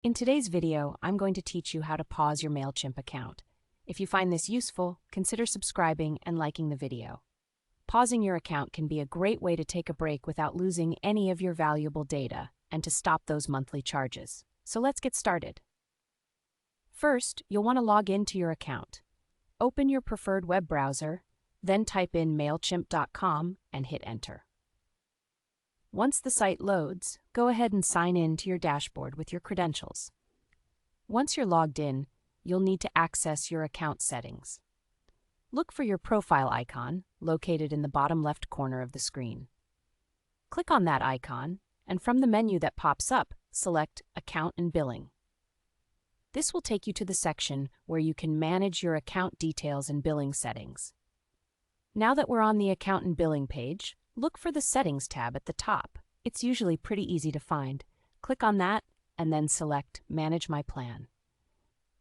In today's video, I'm going to teach you how to pause your Mailchimp account. If you find this useful, consider subscribing and liking the video. Pausing your account can be a great way to take a break without losing any of your valuable data and to stop those monthly charges. So let's get started. First, you'll want to log into your account. Open your preferred web browser, then type in Mailchimp.com and hit enter. Once the site loads, go ahead and sign in to your dashboard with your credentials. Once you're logged in, you'll need to access your account settings. Look for your profile icon, located in the bottom left corner of the screen. Click on that icon, and from the menu that pops up, select Account and Billing. This will take you to the section where you can manage your account details and billing settings. Now that we're on the Account and Billing page, look for the Settings tab at the top. It's usually pretty easy to find. Click on that and then select Manage My Plan.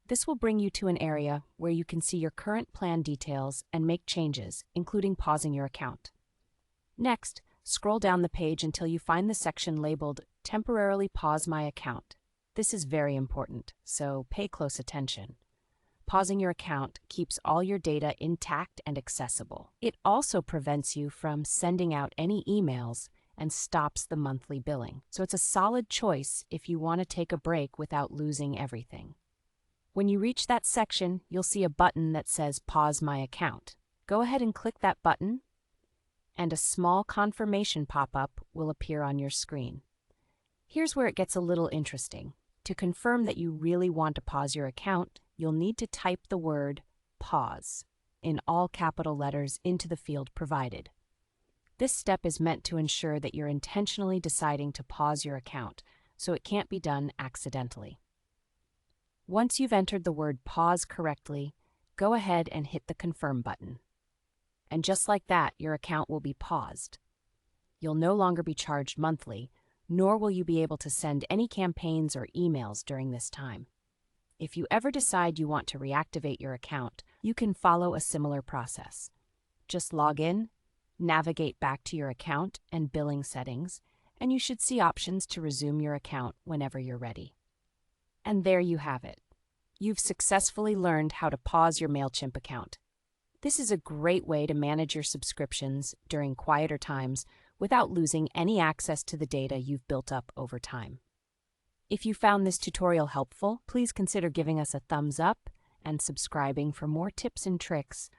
This will bring you to an area where you can see your current plan details and make changes, including pausing your account. Next, scroll down the page until you find the section labeled Temporarily Pause My Account. This is very important, so pay close attention. Pausing your account keeps all your data intact and accessible. It also prevents you from sending out any emails and stops the monthly billing. So it's a solid choice if you want to take a break without losing everything. When you reach that section, you'll see a button that says Pause My Account. Go ahead and click that button, and a small confirmation pop-up will appear on your screen. Here's where it gets a little interesting. To confirm that you really want to pause your account, you'll need to type the word pause in all capital letters into the field provided. This step is meant to ensure that you're intentionally deciding to pause your account, so it can't be done accidentally. Once you've entered the word pause correctly, go ahead and hit the confirm button. And just like that, your account will be paused. You'll no longer be charged monthly, nor will you be able to send any campaigns or emails during this time. If you ever decide you want to reactivate your account, you can follow a similar process. Just log in, navigate back to your account and billing settings, and you should see options to resume your account whenever you're ready. And there you have it. You've successfully learned how to pause your Mailchimp account. This is a great way to manage your subscriptions during quieter times without losing any access to the data you've built up over time. If you found this tutorial helpful, please consider giving us a thumbs up and subscribing for more tips and tricks